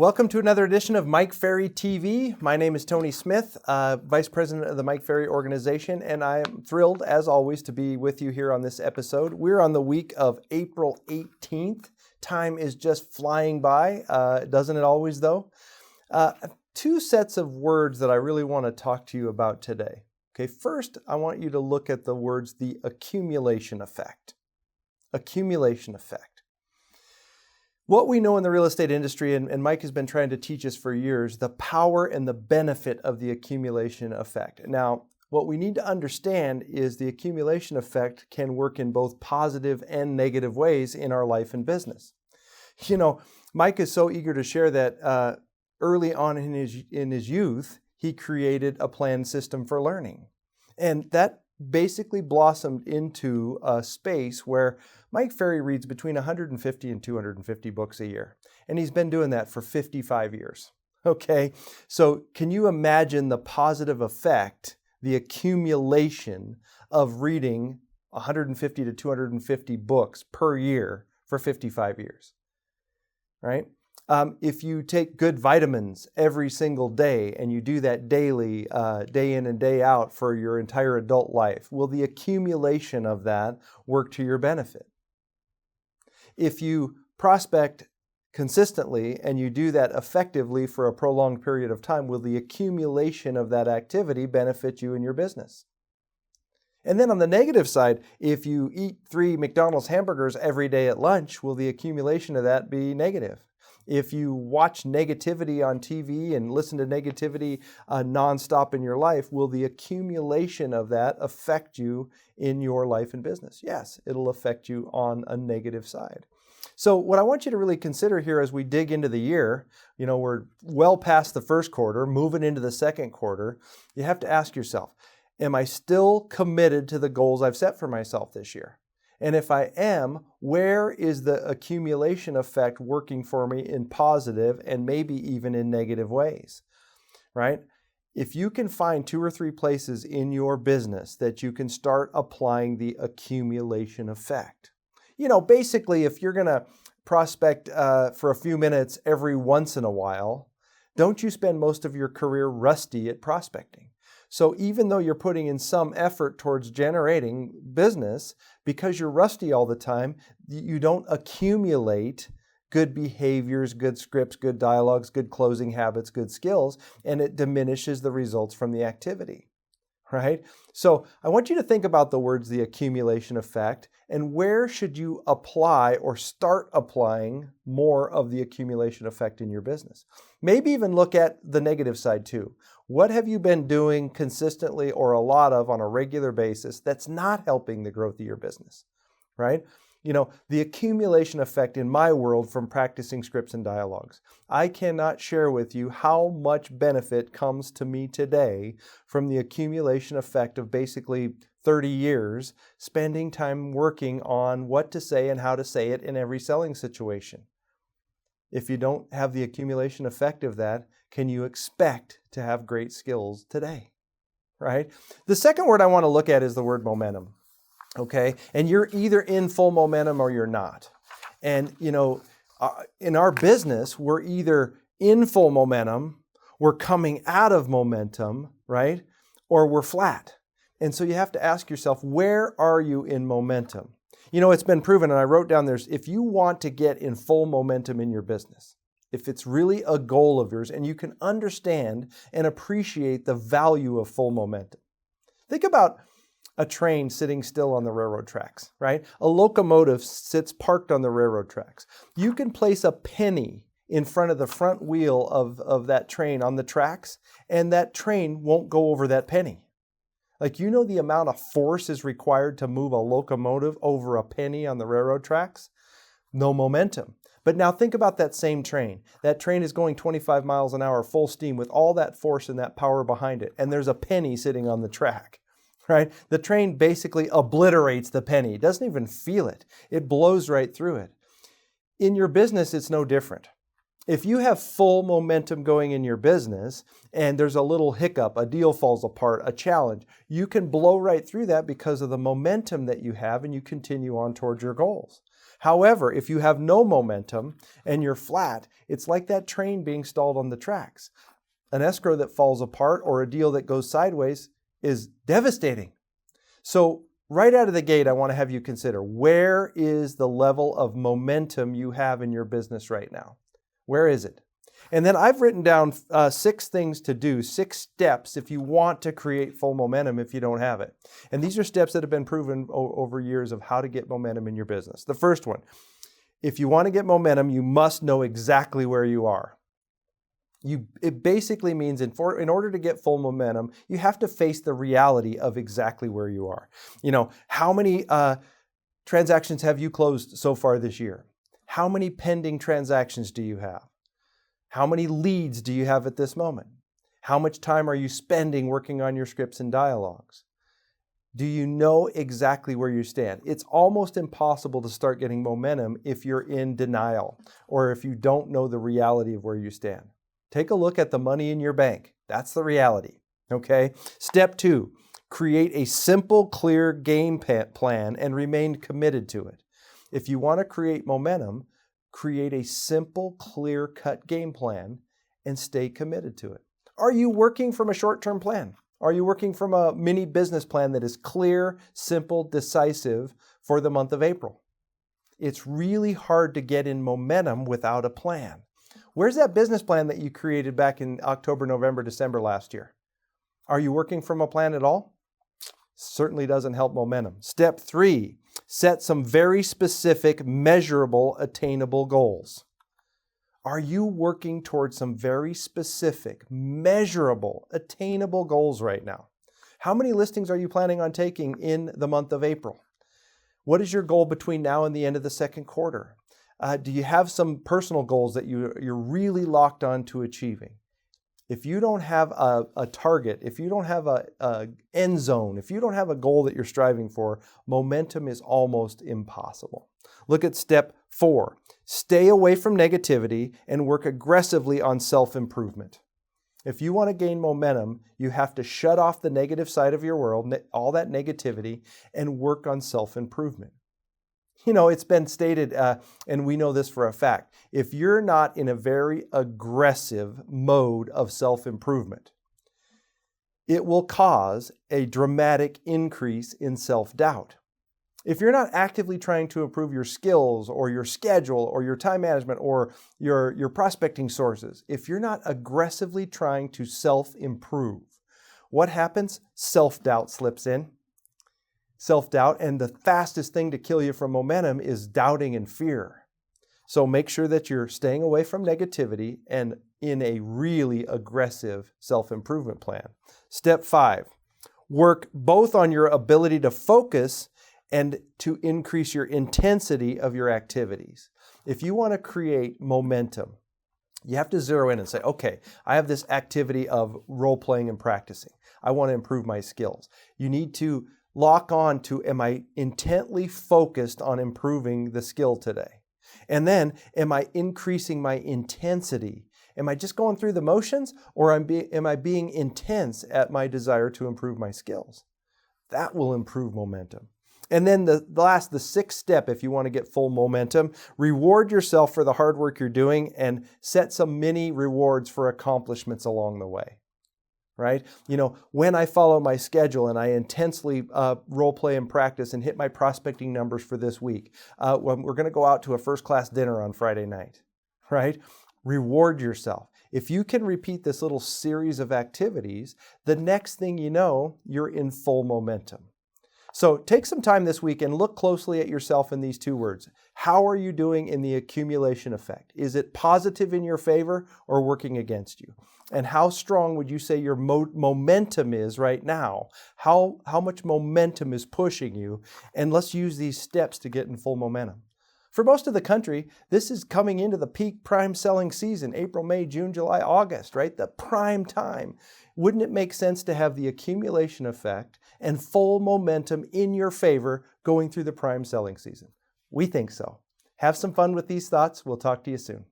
Welcome to another edition of Mike Ferry TV. My name is Tony Smith, Vice President of the Mike Ferry organization, and I am thrilled, as always, to be with you here on this episode. We're on the week of April 18th. Time is just flying by, doesn't it always, though? Two sets of words that I really want to talk to you about today. Okay, first, I want you to look at the words, the accumulation effect. Accumulation effect. What we know in the real estate industry, and Mike has been trying to teach us for years, the power and the benefit of the accumulation effect. Now, what we need to understand is the accumulation effect can work in both positive and negative ways in our life and business. You know, Mike is so eager to share that early on in his youth, he created a planned system for learning. And that basically blossomed into a space where Mike Ferry reads between 150 and 250 books a year. And he's been doing that for 55 years. Okay, so can you imagine the positive effect, the accumulation of reading 150 to 250 books per year for 55 years, right? If you take good vitamins every single day and you do that daily, day in and day out for your entire adult life, will the accumulation of that work to your benefit? If you prospect consistently and you do that effectively for a prolonged period of time, will the accumulation of that activity benefit you and your business? And then on the negative side, if you eat 3 McDonald's hamburgers every day at lunch, will the accumulation of that be negative? If you watch negativity on TV and listen to negativity nonstop in your life, will the accumulation of that affect you in your life and business? Yes, it'll affect you on a negative side. So what I want you to really consider here as we dig into the year, you know, we're well past the first quarter, moving into the second quarter, you have to ask yourself, am I still committed to the goals I've set for myself this year? And if I am, where is the accumulation effect working for me in positive and maybe even in negative ways, right? If you can find 2 or 3 places in your business that you can start applying the accumulation effect. You know, basically, if you're going to prospect for a few minutes every once in a while, don't you spend most of your career rusty at prospecting? So even though you're putting in some effort towards generating business, because you're rusty all the time, you don't accumulate good behaviors, good scripts, good dialogues, good closing habits, good skills, and it diminishes the results from the activity, right? So I want you to think about the words, the accumulation effect, and where should you apply or start applying more of the accumulation effect in your business? Maybe even look at the negative side too. What have you been doing consistently or a lot of on a regular basis that's not helping the growth of your business, right? You know, the accumulation effect in my world from practicing scripts and dialogues. I cannot share with you how much benefit comes to me today from the accumulation effect of basically 30 years spending time working on what to say and how to say it in every selling situation. If you don't have the accumulation effect of that, can you expect to have great skills today, right? The second word I want to look at is the word momentum, okay? And you're either in full momentum or you're not. And, you know, in our business, we're either in full momentum, we're coming out of momentum, right? Or we're flat. And so you have to ask yourself, where are you in momentum? You know, it's been proven, and I wrote down there's, if you want to get in full momentum in your business, if it's really a goal of yours and you can understand and appreciate the value of full momentum. Think about a train sitting still on the railroad tracks, right? A locomotive sits parked on the railroad tracks. You can place a penny in front of the front wheel of that train on the tracks, and that train won't go over that penny. Like, you know the amount of force is required to move a locomotive over a penny on the railroad tracks? No momentum. But now think about that same train. That train is going 25 miles an hour full steam with all that force and that power behind it, and there's a penny sitting on the track, right? The train basically obliterates the penny. It doesn't even feel it. It blows right through it. In your business, it's no different. If you have full momentum going in your business and there's a little hiccup, a deal falls apart, a challenge, you can blow right through that because of the momentum that you have and you continue on towards your goals. However, if you have no momentum and you're flat, it's like that train being stalled on the tracks. An escrow that falls apart or a deal that goes sideways is devastating. So right out of the gate, I want to have you consider, where is the level of momentum you have in your business right now? Where is it? And then I've written down 6 things to do, 6 steps if you want to create full momentum if you don't have it. And these are steps that have been proven over years of how to get momentum in your business. The first one, if you want to get momentum, you must know exactly where you are. It basically means in order to get full momentum, you have to face the reality of exactly where you are. How many transactions have you closed so far this year? How many pending transactions do you have? How many leads do you have at this moment? How much time are you spending working on your scripts and dialogues? Do you know exactly where you stand? It's almost impossible to start getting momentum if you're in denial or if you don't know the reality of where you stand. Take a look at the money in your bank. That's the reality, okay? Step 2, create a simple, clear game plan and remain committed to it. If you want to create momentum, create a simple, clear-cut game plan and stay committed to it. Are you working from a short-term plan? Are you working from a mini business plan that is clear, simple, decisive for the month of April? It's really hard to get in momentum without a plan. Where's that business plan that you created back in October, November, December last year? Are you working from a plan at all? Certainly doesn't help momentum. Step 3, set some very specific, measurable, attainable goals. Are you working towards some very specific, measurable, attainable goals right now? How many listings are you planning on taking in the month of April? What is your goal between now and the end of the second quarter? Do you have some personal goals that you're really locked on to achieving? If you don't have a target, if you don't have an end zone, if you don't have a goal that you're striving for, momentum is almost impossible. Look at step 4. Stay away from negativity and work aggressively on self-improvement. If you want to gain momentum, you have to shut off the negative side of your world, all that negativity, and work on self-improvement. It's been stated, and we know this for a fact, if you're not in a very aggressive mode of self-improvement, it will cause a dramatic increase in self-doubt. If you're not actively trying to improve your skills or your schedule or your time management or your prospecting sources, if you're not aggressively trying to self-improve, what happens? Self-doubt slips in. Self-doubt, and the fastest thing to kill you from momentum is doubting and fear. So make sure that you're staying away from negativity and in a really aggressive self-improvement plan. Step 5, work both on your ability to focus and to increase your intensity of your activities. If you want to create momentum, you have to zero in and say, okay, I have this activity of role-playing and practicing. I want to improve my skills. You need to lock on to, am I intently focused on improving the skill today? And then, am I increasing my intensity? Am I just going through the motions, or am I being intense at my desire to improve my skills? That will improve momentum. And then the 6th step, if you want to get full momentum, reward yourself for the hard work you're doing and set some mini rewards for accomplishments along the way. Right? When I follow my schedule and I intensely role play and practice and hit my prospecting numbers for this week, when we're going to go out to a first-class dinner on Friday night, right? Reward yourself. If you can repeat this little series of activities, the next thing you know, you're in full momentum. So take some time this week and look closely at yourself in these 2 words. How are you doing in the accumulation effect? Is it positive in your favor or working against you? And how strong would you say your momentum is right now? How much momentum is pushing you? And let's use these steps to get in full momentum. For most of the country, this is coming into the peak prime selling season, April, May, June, July, August, right? The prime time. Wouldn't it make sense to have the accumulation effect and full momentum in your favor going through the prime selling season? We think so. Have some fun with these thoughts. We'll talk to you soon.